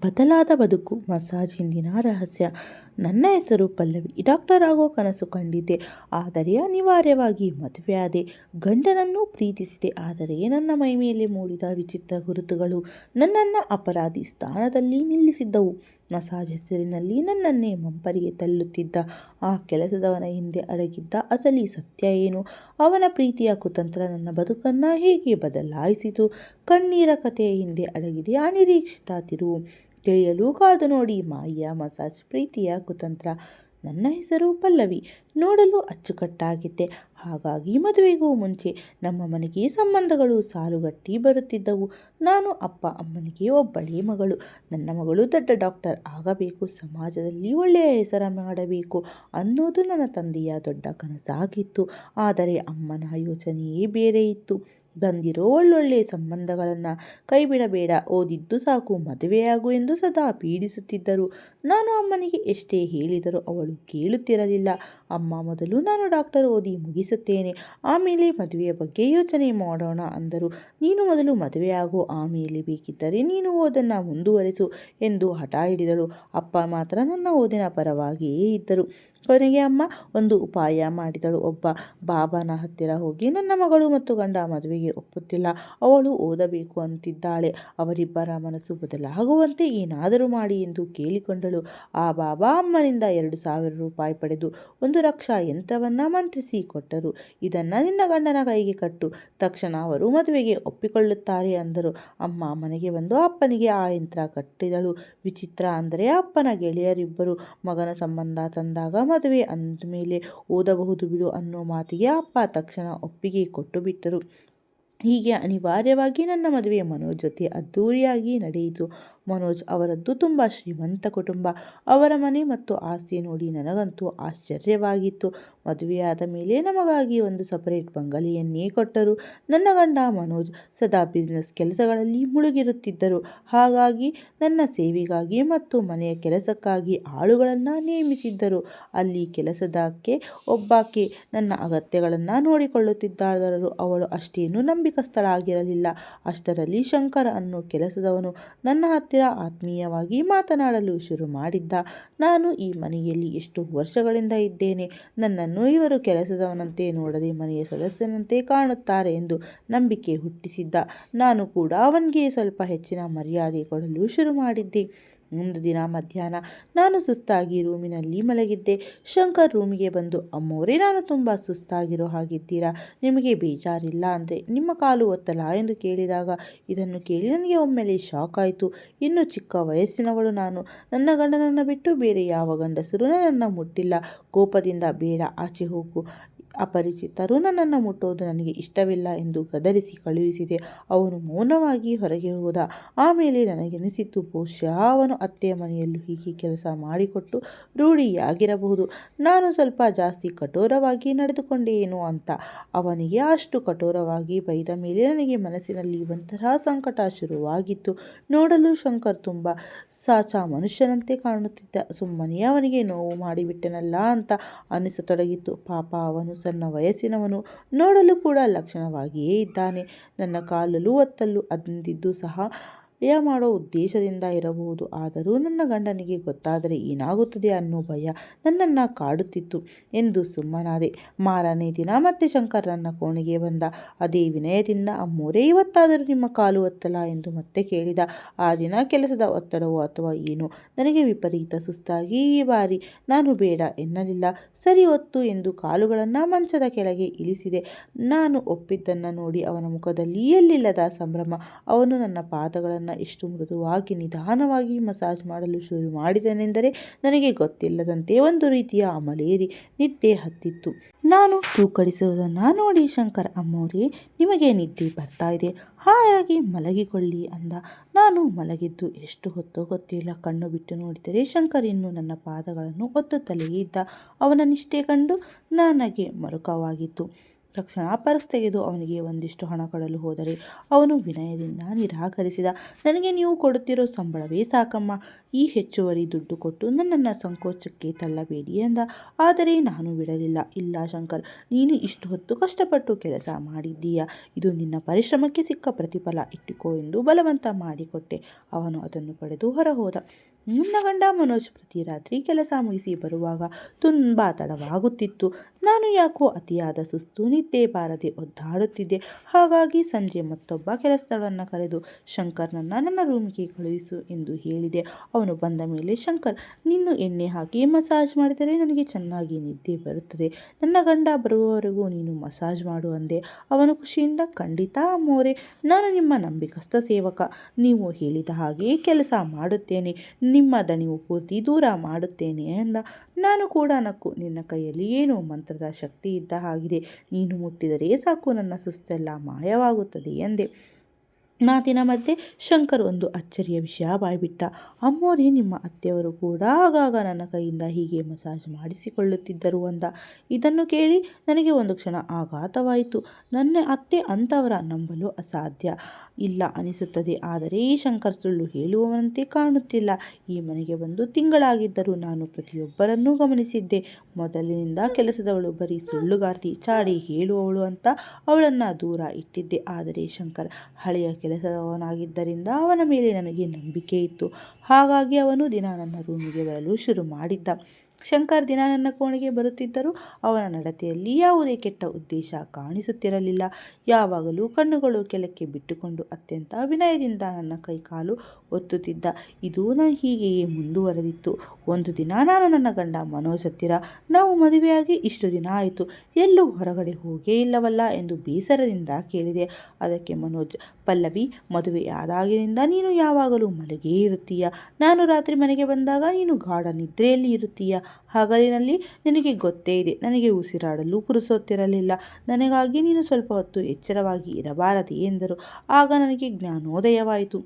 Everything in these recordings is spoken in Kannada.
ಬದಲಾದ ಬದುಕು ಮಸಾಜ್ ಹಿಂದಿನ ರಹಸ್ಯ. ನನ್ನ ಹೆಸರು ಪಲ್ಲವಿ. ಡಾಕ್ಟರ್ ಆಗೋ ಕನಸು ಕಂಡಿದ್ದೆ, ಆದರೆ ಅನಿವಾರ್ಯವಾಗಿ ಮದುವೆಯಾದೆ. ಗಂಡನನ್ನು ಪ್ರೀತಿಸಿದೆ, ಆದರೆ ನನ್ನ ಮೈಮೇಲೆ ಮೂಡಿದ ವಿಚಿತ್ರ ಗುರುತುಗಳು ನನ್ನನ್ನು ಅಪರಾಧಿ ಸ್ಥಾನದಲ್ಲಿ ನಿಲ್ಲಿಸಿದ್ದವು. ಮಸಾಜ್ ಹೆಸರಿನಲ್ಲಿ ನನ್ನನ್ನೇ ಮಂಪರಿಗೆ ತಳ್ಳುತ್ತಿದ್ದ ಆ ಕೆಲಸದವನ ಹಿಂದೆ ಅಡಗಿದ್ದ ಅಸಲಿ ಸತ್ಯ ಏನು? ಅವನ ಪ್ರೀತಿಯ ಕುತಂತ್ರ ನನ್ನ ಬದುಕನ್ನು ಹೇಗೆ ಬದಲಾಯಿಸಿತು? ಕಣ್ಣೀರ ಕಥೆಯ ಹಿಂದೆ ಅಡಗಿದೆ ಅನಿರೀಕ್ಷಿತ ತಿರುವು. ತಿಳಿಯಲು ಕಾದು ನೋಡಿ. ಮಾಯಾ ಮಸಾಜ್ ಪ್ರೀತಿಯ ಕುತಂತ್ರ. ನನ್ನ ಹೆಸರು ಪಲ್ಲವಿ. ನೋಡಲು ಅಚ್ಚುಕಟ್ಟಾಗಿದ್ದೆ, ಹಾಗಾಗಿ ಮದುವೆಗೂ ಮುಂಚೆ ನಮ್ಮ ಮನೆಗೆ ಸಂಬಂಧಗಳು ಸಾಲುಗಟ್ಟಿ ಬರುತ್ತಿದ್ದವು. ನಾನು ಅಪ್ಪ ಅಮ್ಮನಿಗೆ ಒಬ್ಬಳೇ ಮಗಳು. ನನ್ನ ಮಗಳು ದೊಡ್ಡ ಡಾಕ್ಟರ್ ಆಗಬೇಕು, ಸಮಾಜದಲ್ಲಿ ಒಳ್ಳೆಯ ಹೆಸರು ಮಾಡಬೇಕು ಅನ್ನೋದು ನನ್ನ ತಂದೆಯ ದೊಡ್ಡ ಕನಸಾಗಿತ್ತು. ಆದರೆ ಅಮ್ಮನ ಯೋಚನೆಯೇ ಬೇರೆ ಇತ್ತು. ಬಂದಿರೋ ಒಳ್ಳೊಳ್ಳೆ ಸಂಬಂಧಗಳನ್ನು ಕೈಬಿಡಬೇಡ, ಓದಿದ್ದು ಸಾಕು, ಮದುವೆಯಾಗು ಎಂದು ಸದಾ ಪೀಡಿಸುತ್ತಿದ್ದರು. ನಾನು ಅಮ್ಮನಿಗೆ ಎಷ್ಟೇ ಹೇಳಿದರೂ ಅವಳು ಕೇಳುತ್ತಿರಲಿಲ್ಲ. ಅಮ್ಮ ಮೊದಲು ನಾನು ಡಾಕ್ಟರ್ ಓದಿ ಮುಗಿಸುತ್ತೇನೆ, ಆಮೇಲೆ ಮದುವೆಯ ಬಗ್ಗೆ ಯೋಚನೆ ಮಾಡೋಣ ಅಂದರು. ನೀನು ಮೊದಲು ಮದುವೆಯಾಗು, ಆಮೇಲೆ ಬೇಕಿದ್ದರೆ ನೀನು ಓದನ್ನು ಮುಂದುವರೆಸು ಎಂದು ಹಠ ಹಿಡಿದಳು. ಅಪ್ಪ ಮಾತ್ರ ನನ್ನ ಓದಿನ ಪರವಾಗಿಯೇ ಇದ್ದರು. ಕೊನೆಗೆ ಅಮ್ಮ ಒಂದು ಉಪಾಯ ಮಾಡಿದಳು. ಒಬ್ಬ ಬಾಬಾನ ಹತ್ತಿರ ಹೋಗಿ, ನನ್ನ ಮಗಳು ಮತ್ತು ಗಂಡ ಮದುವೆಗೆ ಒಪ್ಪುತ್ತಿಲ್ಲ, ಅವಳು ಓದಬೇಕು ಅಂತಿದ್ದಾಳೆ, ಅವರಿಬ್ಬರ ಮನಸ್ಸು ಬದಲಾಗುವಂತೆ ಏನಾದರೂ ಮಾಡಿ ಎಂದು ಕೇಳಿಕೊಂಡಳು. ಆ ಬಾಬಾ ಅಮ್ಮನಿಂದ 2,000 ರೂಪಾಯಿ ಪಡೆದು ಒಂದು ರಕ್ಷಾ ಯಂತ್ರವನ್ನು ಮಂತ್ರಿಸಿ ಕೊಟ್ಟರು. ಇದನ್ನು ನಿನ್ನ ಗಂಡನ ಕೈಗೆ ಕಟ್ಟು, ತಕ್ಷಣ ಅವರು ಮದುವೆಗೆ ಒಪ್ಪಿಕೊಳ್ಳುತ್ತಾರೆ ಅಂದರು. ಅಮ್ಮ ಮನೆಗೆ ಬಂದು ಅಪ್ಪನಿಗೆ ಆ ಯಂತ್ರ ಕಟ್ಟಿದಳು. ವಿಚಿತ್ರ ಅಂದರೆ ಅಪ್ಪನ ಗೆಳೆಯರಿಬ್ಬರು ಮಗನ ಸಂಬಂಧ ತಂದಾಗ ಮದುವೆ ಅಂದಮೇಲೆ ಓದಬಹುದು ಬಿಡು ಅನ್ನೋ ಮಾತಿಗೆ ಅಪ್ಪ ತಕ್ಷಣ ಒಪ್ಪಿಗೆ ಕೊಟ್ಟು ಬಿಟ್ಟರು. ಹೀಗೆ ಅನಿವಾರ್ಯವಾಗಿ ನನ್ನ ಮದುವೆ ಮನೋಜ್ ಜೊತೆ ಅದ್ಧೂರಿಯಾಗಿ ನಡೆಯಿತು. ಮನೋಜ್ ಅವರದ್ದು ತುಂಬ ಶ್ರೀಮಂತ ಕುಟುಂಬ. ಅವರ ಮನೆ ಮತ್ತು ಆಸ್ತಿ ನೋಡಿ ನನಗಂತೂ ಆಶ್ಚರ್ಯವಾಗಿತ್ತು. ಮದುವೆಯಾದ ಮೇಲೆ ನಮಗಾಗಿ ಒಂದು ಸಪರೇಟ್ ಬಂಗಲೆಯನ್ನೇ ಕೊಟ್ಟರು. ನನ್ನ ಗಂಡ ಮನೋಜ್ ಸದಾ ಬಿಸ್ನೆಸ್ ಕೆಲಸಗಳಲ್ಲಿ ಮುಳುಗಿರುತ್ತಿದ್ದರು. ಹಾಗಾಗಿ ನನ್ನ ಸೇವೆಗಾಗಿ ಮತ್ತು ಮನೆಯ ಕೆಲಸಕ್ಕಾಗಿ ಆಳುಗಳನ್ನು ನೇಮಿಸಿದ್ದರು. ಅಲ್ಲಿ ಕೆಲಸದಕ್ಕೆ ಒಬ್ಬಾಕೆ ನನ್ನ ಅಗತ್ಯಗಳನ್ನು ನೋಡಿಕೊಳ್ಳುತ್ತಿದ್ದಾದರೂ ಅವಳು ಅಷ್ಟೇನು ನಂಬಿಕಸ್ಥಳಾಗಿರಲಿಲ್ಲ. ಅಷ್ಟರಲ್ಲಿ ಶಂಕರ್ ಅನ್ನೋ ಕೆಲಸದವನು ನನ್ನ ಹತ್ತಿರ ಆತ್ಮೀಯವಾಗಿ ಮಾತನಾಡಲು ಶುರು ಮಾಡಿದ್ದ. ನಾನು ಈ ಮನೆಯಲ್ಲಿ ಎಷ್ಟು ವರ್ಷಗಳಿಂದ ಇದ್ದೇನೆ, ನನ್ನನ್ನು ಇವರು ಕೆಲಸದವನಂತೆ ನೋಡದೆ ಮನೆಯ ಸದಸ್ಯನಂತೆ ಕಾಣುತ್ತಾರೆ ಎಂದು ನಂಬಿಕೆ ಹುಟ್ಟಿಸಿದ್ದ. ನಾನು ಕೂಡ ಅವನಿಗೆ ಸ್ವಲ್ಪ ಹೆಚ್ಚಿನ ಮರ್ಯಾದೆ ಕೊಡಲು ಶುರು ಮಾಡಿದ್ದೆ. ಒಂದು ದಿನ ಮಧ್ಯಾಹ್ನ ನಾನು ಸುಸ್ತಾಗಿ ರೂಮಿನಲ್ಲಿ ಮಲಗಿದ್ದೆ. ಶಂಕರ್ ರೂಮಿಗೆ ಬಂದು, ಅಮ್ಮೋರೇ, ನಾನು ತುಂಬ ಸುಸ್ತಾಗಿರೋ ಹಾಗಿದ್ದೀರಾ, ನಿಮಗೆ ಬೇಜಾರಿಲ್ಲ ಅಂದರೆ ನಿಮ್ಮ ಕಾಲು ಒತ್ತಲ ಎಂದು ಕೇಳಿದಾಗ ಇದನ್ನು ಕೇಳಿ ನನಗೆ ಒಮ್ಮೆಲೆ ಶಾಕ್ ಆಯಿತು. ಇನ್ನು ಚಿಕ್ಕ ವಯಸ್ಸಿನವಳು ನಾನು. ನನ್ನ ಗಂಡನನ್ನು ಬಿಟ್ಟು ಬೇರೆ ಯಾವ ಗಂಡಸರು ನನ್ನನ್ನು ಮುಟ್ಟಿಲ್ಲ. ಕೋಪದಿಂದ ಬೇಡ, ಆಚೆ ಹೋಗು, ಅಪರಿಚಿತರು ನನ್ನನ್ನು ಮುಟ್ಟೋದು ನನಗೆ ಇಷ್ಟವಿಲ್ಲ ಎಂದು ಗದರಿಸಿ ಕಳುಹಿಸಿದೆ. ಅವನು ಮೌನವಾಗಿ ಹೊರಗೆ ಹೋದ. ಆಮೇಲೆ ನನಗೆನಿಸಿತು, ಬಹುಶಃ ಅವನು ಅತ್ತೆಯ ಮನೆಯಲ್ಲೂ ಹೀಗೆ ಕೆಲಸ ಮಾಡಿಕೊಟ್ಟು ರೂಢಿಯಾಗಿರಬಹುದು. ನಾನು ಸ್ವಲ್ಪ ಜಾಸ್ತಿ ಕಠೋರವಾಗಿ ನಡೆದುಕೊಂಡೇನೋ ಅಂತ. ಅವನಿಗೆ ಅಷ್ಟು ಕಠೋರವಾಗಿ ಬೈದ ಮೇಲೆ ನನಗೆ ಮನಸ್ಸಿನಲ್ಲಿ ಒಂಥರ ಸಂಕಟ ಶುರುವಾಗಿತ್ತು. ನೋಡಲು ಶಂಕರ್ ತುಂಬ ಸಾಚಾ ಮನುಷ್ಯನಂತೆ ಕಾಣುತ್ತಿದ್ದ. ಸುಮ್ಮನೆ ಅವನಿಗೆ ನೋವು ಮಾಡಿಬಿಟ್ಟೆನಲ್ಲ ಅಂತ ಅನಿಸತೊಡಗಿತ್ತು. ಪಾಪ, ಅವನು ಸಣ್ಣ ವಯಸ್ಸಿನವನು, ನೋಡಲು ಕೂಡ ಲಕ್ಷಣವಾಗಿಯೇ ಇದ್ದಾನೆ. ನನ್ನ ಕಾಲಲ್ಲೂ ಒತ್ತಲು ಅಂದಿದ್ದು ಸಹಾಯ ಮಾಡೋ ಉದ್ದೇಶದಿಂದ ಇರಬಹುದು. ಆದರೂ ನನ್ನ ಗಂಡನಿಗೆ ಗೊತ್ತಾದರೆ ಏನಾಗುತ್ತದೆ ಅನ್ನೋ ಭಯ ನನ್ನನ್ನು ಕಾಡುತ್ತಿತ್ತು ಎಂದು ಸುಮ್ಮನಾದೆ. ಮಾರನೇ ದಿನ ಮತ್ತೆ ಶಂಕರ್ ನನ್ನ ಕೋಣೆಗೆ ಬಂದ. ಅದೇ ವಿನಯದಿಂದ, ಅಮ್ಮೋರೇ, ಇವತ್ತಾದರೂ ನಿಮ್ಮ ಕಾಲು ಒತ್ತಲ ಎಂದು ಮತ್ತೆ ಕೇಳಿದ. ಆ ದಿನ ಕೆಲಸದ ಒತ್ತಡವೋ ಅಥವಾ ಏನೋ ನನಗೆ ವಿಪರೀತ ಸುಸ್ತಾಗಿ ಈ ಬಾರಿ ನಾನು ಬೇಡ ಎನ್ನಲಿಲ್ಲ. ಸರಿ ಒತ್ತು ಎಂದು ಕಾಲುಗಳನ್ನು ಮಂಚದ ಕೆಳಗೆ ಇಳಿಸಿದೆ. ನಾನು ಒಪ್ಪಿದ್ದನ್ನು ನೋಡಿ ಅವನ ಮುಖದಲ್ಲಿ ಎಲ್ಲಿಲ್ಲದ ಸಂಭ್ರಮ. ಅವನು ನನ್ನ ಪಾದಗಳನ್ನು ಎಷ್ಟು ಮೃದುವಾಗಿ ನಿಧಾನವಾಗಿ ಮಸಾಜ್ ಮಾಡಲು ಶುರು ಮಾಡಿದನೆಂದರೆ ನನಗೆ ಗೊತ್ತಿಲ್ಲದಂತೆ ಒಂದು ರೀತಿಯ ಅಮಲೇರಿ ನಿದ್ದೆ ಹತ್ತಿತ್ತು. ನಾನು ತೂಕಡಿಸುವುದನ್ನು ನೋಡಿ ಶಂಕರ್, ಅಮ್ಮೋರೇ, ನಿಮಗೆ ನಿದ್ದೆ ಬರ್ತಾ ಇದೆ, ಹಾಯಾಗಿ ಮಲಗಿಕೊಳ್ಳಿ ಅಂದ. ನಾನು ಮಲಗಿದ್ದು ಎಷ್ಟು ಹೊತ್ತೋ ಗೊತ್ತಿಲ್ಲ. ಕಣ್ಣು ಬಿಟ್ಟು ನೋಡಿದರೆ ಶಂಕರ್ ಇನ್ನೂ ನನ್ನ ಪಾದಗಳನ್ನು ಒತ್ತುತ್ತಲೇ ಇದ್ದ. ಅವನ ನಿಷ್ಠೆ ಕಂಡು ನನಗೆ ಮರುಕವಾಗಿತ್ತು. ತಕ್ಷಣ ಪರ್ಸ್ ತೆಗೆದು ಅವನಿಗೆ ಒಂದಿಷ್ಟು ಹಣ ಕೊಡಲು ಹೋದರೆ ಅವನು ವಿನಯದಿಂದ ನಿರಾಕರಿಸಿದ. ನನಗೆ ನೀವು ಕೊಡುತ್ತಿರೋ ಸಂಬಳವೇ ಸಾಕಮ್ಮ, ಈ ಹೆಚ್ಚುವರಿ ದುಡ್ಡು ಕೊಟ್ಟು ನನ್ನನ್ನು ಸಂಕೋಚಕ್ಕೆ ತಳ್ಳಬೇಡಿ ಎಂದ. ಆದರೆ ನಾನು ಬಿಡಲಿಲ್ಲ. ಇಲ್ಲ ಶಂಕರ್, ನೀನು ಇಷ್ಟು ಹೊತ್ತು ಕಷ್ಟಪಟ್ಟು ಕೆಲಸ ಮಾಡಿದ್ದೀಯ, ಇದು ನಿನ್ನ ಪರಿಶ್ರಮಕ್ಕೆ ಸಿಕ್ಕ ಪ್ರತಿಫಲ, ಇಟ್ಟುಕೋ ಎಂದು ಬಲವಂತ ಮಾಡಿಕೊಟ್ಟೆ. ಅವನು ಅದನ್ನು ಪಡೆದು ಹೊರಹೋದ. ನನ್ನ ಗಂಡ ಮನೋಜ್ ಪ್ರತಿ ರಾತ್ರಿ ಕೆಲಸ ಮುಗಿಸಿ ಬರುವಾಗ ತುಂಬ ತಡವಾಗುತ್ತಿತ್ತು. ನಾನು ಯಾಕೋ ಅತಿಯಾದ ಸುಸ್ತು, ನಿದ್ದೆ ಬಾರದೆ ಒದ್ದಾಡುತ್ತಿದ್ದೆ. ಹಾಗಾಗಿ ಸಂಜೆ ಮತ್ತೊಬ್ಬ ಕೆಲಸದವಳನ್ನು ಕರೆದು ಶಂಕರ್ನನ್ನು ನನ್ನ ರೂಮಿಗೆ ಕಳುಹಿಸು ಎಂದು ಹೇಳಿದೆ. ಅವನು ಬಂದ ಮೇಲೆ, ಶಂಕರ್, ನಿನ್ನು ಎಣ್ಣೆ ಹಾಕಿ ಮಸಾಜ್ ಮಾಡಿದರೆ ನನಗೆ ಚೆನ್ನಾಗಿ ನಿದ್ದೆ ಬರುತ್ತದೆ. ನನ್ನ ಗಂಡ ಬರುವವರೆಗೂ ನೀನು ಮಸಾಜ್ ಮಾಡು ಅಂದೆ. ಅವನು ಖುಷಿಯಿಂದ, ಖಂಡಿತ ಅಮ್ಮೋರೆ, ನಾನು ನಿಮ್ಮ ನಂಬಿಕಸ್ಥ ಸೇವಕ. ನೀವು ಹೇಳಿದ ಹಾಗೆ ಕೆಲಸ ಮಾಡುತ್ತೇನೆ, ನಿಮ್ಮ ದಣಿವು ಪೂರ್ತಿ ದೂರ ಮಾಡುತ್ತೇನೆ ಎಂದ. ನಾನು ಕೂಡ ನಕ್ಕು. ನಿನ್ನ ಕೈಯಲ್ಲಿ ಏನೋ ಮಂತ್ರದ ಶಕ್ತಿ ಇದ್ದ ಹಾಗಿದೆ, ನೀನು ಮುಟ್ಟಿದರೆ ಸಾಕು ನನ್ನ ಸುಸ್ತೆಲ್ಲ ಮಾಯವಾಗುತ್ತದೆ ಎಂದೆ. ಮಾತಿನ ಮಧ್ಯೆ ಶಂಕರ್ ಒಂದು ಅಚ್ಚರಿಯ ವಿಷಯ ಬಾಯ್ಬಿಟ್ಟ. ಅಮ್ಮೋರಿ, ನಿಮ್ಮ ಅತ್ತೆಯವರು ಕೂಡ ಆಗಾಗ ನನ್ನ ಕೈಯಿಂದ ಹೀಗೆ ಮಸಾಜ್ ಮಾಡಿಸಿಕೊಳ್ಳುತ್ತಿದ್ದರು ಅಂದ. ಇದನ್ನು ಕೇಳಿ ನನಗೆ ಒಂದು ಕ್ಷಣ ಆಘಾತವಾಯಿತು. ನನ್ನ ಅತ್ತೆ ಅಂಥವರ, ನಂಬಲು ಅಸಾಧ್ಯ ಇಲ್ಲ ಅನಿಸುತ್ತದೆ. ಆದರೆ ಈ ಶಂಕರ್ ಸುಳ್ಳು ಹೇಳುವವನಂತೆ ಕಾಣುತ್ತಿಲ್ಲ. ಈ ಮನೆಗೆ ಬಂದು ತಿಂಗಳಾಗಿದ್ದರೂ ನಾನು ಪ್ರತಿಯೊಬ್ಬರನ್ನೂ ಗಮನಿಸಿದ್ದೆ. ಮೊದಲಿನಿಂದ ಕೆಲಸದವಳು ಬರೀ ಸುಳ್ಳುಗಾರ್ತಿ, ಚಾಡಿ ಹೇಳುವವಳು ಅಂತ ಅವಳನ್ನು ದೂರ ಇಟ್ಟಿದ್ದೆ. ಆದರೆ ಶಂಕರ್ ಹಳೆಯ ಕೆಲಸದವನಾಗಿದ್ದರಿಂದ ಅವನ ಮೇಲೆ ನನಗೆ ನಂಬಿಕೆ ಇತ್ತು. ಹಾಗಾಗಿ ಅವನು ದಿನ ನನ್ನ ರೂಮಿಗೆ ಬರಲು ಶುರು ಮಾಡಿದ್ದ. ಶಂಕರ್ ದಿನ ನನ್ನ ಕೋಣೆಗೆ ಬರುತ್ತಿದ್ದರೂ ಅವನ ನಡತೆಯಲ್ಲಿ ಯಾವುದೇ ಕೆಟ್ಟ ಉದ್ದೇಶ ಕಾಣಿಸುತ್ತಿರಲಿಲ್ಲ. ಯಾವಾಗಲೂ ಕಣ್ಣುಗಳು ಕೆಳಕ್ಕೆ ಬಿಟ್ಟುಕೊಂಡು ಅತ್ಯಂತ ವಿನಯದಿಂದ ನನ್ನ ಕೈಕಾಲು ಒತ್ತುತ್ತಿದ್ದ. ಇದು ಹೀಗೆಯೇ ಮುಂದುವರೆದಿತ್ತು. ಒಂದು ದಿನ ನಾನು ನನ್ನ ಗಂಡ ಮನೋಜ್ ಹತ್ತಿರ, ನಾವು ಮದುವೆಯಾಗಿ ಇಷ್ಟು ದಿನ ಆಯಿತು, ಎಲ್ಲೂ ಹೊರಗಡೆ ಹೋಗೇ ಇಲ್ಲವಲ್ಲ ಎಂದು ಬೇಸರದಿಂದ ಕೇಳಿದೆ. ಅದಕ್ಕೆ ಮನೋಜ್, ಪಲ್ಲವಿ, ಮದುವೆಯಾದಾಗಿನಿಂದ ನೀನು ಯಾವಾಗಲೂ ಮಲಗೇ ಇರುತ್ತೀಯ. ನಾನು ರಾತ್ರಿ ಮನೆಗೆ ಬಂದಾಗ ನೀನು ಗಾಢ ನಿದ್ರೆಯಲ್ಲಿ ಇರುತ್ತೀಯ. ಹಗಲಿನಲ್ಲಿ ನಿನಗೆ ಗೊತ್ತೇ ಇದೆ, ನನಗೆ ಉಸಿರಾಡಲು ಪುರುಸೊತ್ತಿರಲಿಲ್ಲ. ನನಗಾಗಿ ನೀನು ಸ್ವಲ್ಪ ಹೊತ್ತು ಎಚ್ಚರವಾಗಿ ಇರಬಾರದೆ ಎಂದರು. ಆಗ ನನಗೆ ಜ್ಞಾನೋದಯವಾಯಿತು.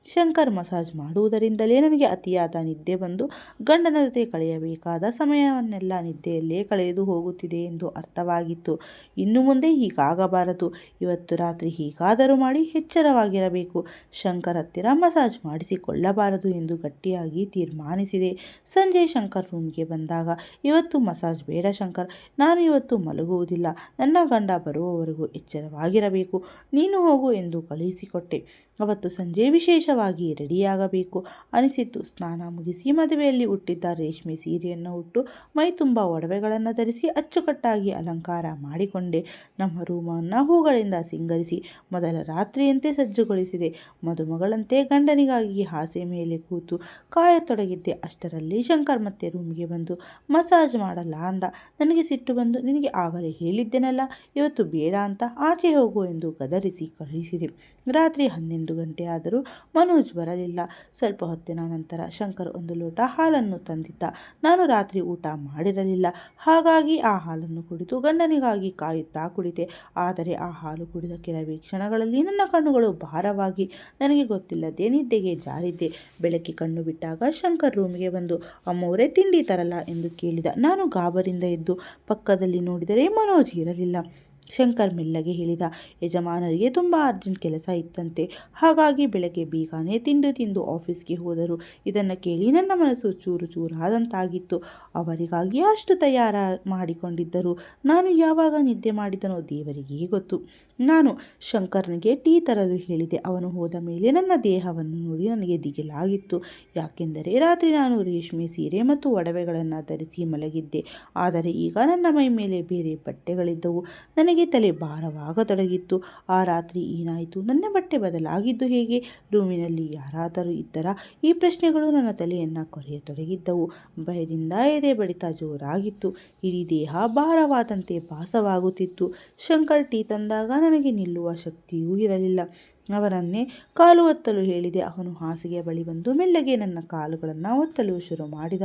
ಶಂಕರ್ ಮಸಾಜ್ ಮಾಡುವುದರಿಂದಲೇ ನನಗೆ ಅತಿಯಾದ ನಿದ್ದೆ ಬಂದು ಗಂಡನ ಜೊತೆ ಕಳೆಯಬೇಕಾದ ಸಮಯವನ್ನೆಲ್ಲ ನಿದ್ದೆಯಲ್ಲೇ ಕಳೆದು ಹೋಗುತ್ತಿದೆ ಎಂದು ಅರ್ಥವಾಗಿತ್ತು. ಇನ್ನು ಮುಂದೆ ಹೀಗಾಗಬಾರದು. ಇವತ್ತು ರಾತ್ರಿ ಹೀಗಾದರೂ ಮಾಡಿ ಎಚ್ಚರವಾಗಿರಬೇಕು. ಶಂಕರ್ ಹತ್ತಿರ ಮಸಾಜ್ ಮಾಡಿಸಿಕೊಳ್ಳಬಾರದು ಎಂದು ಗಟ್ಟಿಯಾಗಿ ತೀರ್ಮಾನಿಸಿದೆ. ಸಂಜೆ ಶಂಕರ್ ರೂಮ್ಗೆ ಬಂದಾಗ, ಇವತ್ತು ಮಸಾಜ್ ಬೇಡ ಶಂಕರ್, ನಾನು ಇವತ್ತು ಮಲಗುವುದಿಲ್ಲ. ನನ್ನ ಗಂಡ ಬರುವವರೆಗೂ ಎಚ್ಚರವಾಗಿರಬೇಕು. ನೀನು ಹೋಗು ಎಂದು ಕಳುಹಿಸಿಕೊಟ್ಟೆ. ಅವತ್ತು ಸಂಜೆ ವಿಶೇಷವಾಗಿ ರೆಡಿಯಾಗಬೇಕು ಅನಿಸಿತ್ತು. ಸ್ನಾನ ಮುಗಿಸಿ ಮದುವೆಯಲ್ಲಿ ಉಟ್ಟಿದ್ದ ರೇಷ್ಮೆ ಸೀರೆಯನ್ನು ಉಟ್ಟು ಮೈ ತುಂಬ ಒಡವೆಗಳನ್ನು ಧರಿಸಿ ಅಚ್ಚುಕಟ್ಟಾಗಿ ಅಲಂಕಾರ ಮಾಡಿಕೊಂಡೆ. ನಮ್ಮ ರೂಮನ್ನು ಹೂಗಳಿಂದ ಸಿಂಗರಿಸಿ ಮೊದಲ ರಾತ್ರಿಯಂತೆ ಸಜ್ಜುಗೊಳಿಸಿದೆ. ಮದುಮಗಳಂತೆ ಗಂಡನಿಗಾಗಿ ಹಾಸೆ ಮೇಲೆ ಕೂತು ಕಾಯತೊಡಗಿದ್ದೆ. ಅಷ್ಟರಲ್ಲಿ ಶಂಕರ್ ಮತ್ತೆ ರೂಮಿಗೆ ಬಂದು ಮಸಾಜ್ ಮಾಡಲ್ಲ ಅಂದ. ನನಗೆ ಸಿಟ್ಟು ಬಂದು, ನಿನಗೆ ಆಗಲೇ ಹೇಳಿದ್ದೆನಲ್ಲ ಇವತ್ತು ಬೇಡ ಅಂತ, ಆಚೆ ಹೋಗು ಎಂದು ಗದರಿಸಿ ಕಳುಹಿಸಿದೆ. ರಾತ್ರಿ 11 ಗಂಟೆ ಆದರೂ ಮನೋಜ್ ಬರಲಿಲ್ಲ. ಸ್ವಲ್ಪ ಹೊತ್ತಿನ ನಂತರ ಶಂಕರ್ ಒಂದು ಲೋಟ ಹಾಲನ್ನು ತಂದಿದ್ದ. ನಾನು ರಾತ್ರಿ ಊಟ ಮಾಡಿರಲಿಲ್ಲ. ಹಾಗಾಗಿ ಆ ಹಾಲನ್ನು ಕುಡಿದು ಗಂಡನಿಗಾಗಿ ಕಾಯುತ್ತಾ ಕುಡಿತೆ. ಆದರೆ ಆ ಹಾಲು ಕುಡಿದ ಕೆಲವೇ ಕ್ಷಣಗಳಲ್ಲಿ ನನ್ನ ಕಣ್ಣುಗಳು ಭಾರವಾಗಿ ನನಗೆ ಗೊತ್ತಿಲ್ಲದೆ ನಿದ್ದೆಗೆ ಜಾರಿದ್ದೆ. ಬೆಳಗ್ಗೆ ಕಣ್ಣು ಬಿಟ್ಟಾಗ ಶಂಕರ್ ರೂಮಿಗೆ ಬಂದು, ಅಮ್ಮೋರೆ ತಿಂಡಿ ತರಲ್ಲ ಎಂದು ಕೇಳಿದ. ನಾನು ಗಾಬರಿಂದ ಎದ್ದು ಪಕ್ಕದಲ್ಲಿ ನೋಡಿದರೆ ಮನೋಜ್ ಇರಲಿಲ್ಲ. ಶಂಕರ್ ಮೆಲ್ಲಗೆ ಹೇಳಿದ, ಯಜಮಾನರಿಗೆ ತುಂಬ ಅರ್ಜೆಂಟ್ ಕೆಲಸ ಇತ್ತಂತೆ, ಹಾಗಾಗಿ ಬೆಳಗ್ಗೆ ಬೇಗನೆ ತಿಂದು ಆಫೀಸ್ಗೆ ಹೋದರು. ಇದನ್ನು ಕೇಳಿ ನನ್ನ ಮನಸ್ಸು ಚೂರು ಚೂರಾದಂತಾಗಿತ್ತು. ಅವರಿಗಾಗಿ ಅಷ್ಟು ತಯಾರ ಮಾಡಿಕೊಂಡಿದ್ದರು. ನಾನು ಯಾವಾಗ ನಿದ್ದೆ ಮಾಡಿದನೋ ದೇವರಿಗೇ ಗೊತ್ತು. ನಾನು ಶಂಕರ್ನಿಗೆ ಟೀ ತರಲು ಹೇಳಿದೆ. ಅವನು ಹೋದ ಮೇಲೆ ನನ್ನ ದೇಹವನ್ನು ನೋಡಿ ನನಗೆ ದಿಗಿಲಾಗಿತ್ತು. ಯಾಕೆಂದರೆ ರಾತ್ರಿ ನಾನು ರೇಷ್ಮೆ ಸೀರೆ ಮತ್ತು ಒಡವೆಗಳನ್ನು ಧರಿಸಿ ಮಲಗಿದ್ದೆ. ಆದರೆ ಈಗ ನನ್ನ ಮೈ ಮೇಲೆ ಬೇರೆ ಬಟ್ಟೆಗಳಿದ್ದವು. ನನಗೆ ತಲೆ ಭಾರವಾಗತೊಡಗಿತ್ತು. ಆ ರಾತ್ರಿ ಏನಾಯಿತು? ನನ್ನ ಬಟ್ಟೆ ಬದಲಾಗಿದ್ದು ಹೇಗೆ? ರೂಮಿನಲ್ಲಿ ಯಾರಾದರೂ ಇದ್ದರಾ? ಈ ಪ್ರಶ್ನೆಗಳು ನನ್ನ ತಲೆಯನ್ನು ಕೊರೆಯತೊಡಗಿದ್ದವು. ಭಯದಿಂದ ಎದೆ ಬಡಿತ ಜೋರಾಗಿತ್ತು. ಇಡೀ ದೇಹ ಭಾರವಾದಂತೆ ಭಾಸವಾಗುತ್ತಿತ್ತು. ಶಂಕರ್ ಟೀ ತಂದಾಗ ನನಗೆ ನಿಲ್ಲುವ ಶಕ್ತಿಯೂ ಇರಲಿಲ್ಲ. ಅವನನ್ನೇ ಕಾಲು ಒತ್ತಲು ಹೇಳಿದೆ. ಅವನು ಹಾಸಿಗೆಯ ಬಳಿ ಬಂದು ಮೆಲ್ಲಗೆ ನನ್ನ ಕಾಲುಗಳನ್ನು ಒತ್ತಲು ಶುರು ಮಾಡಿದ.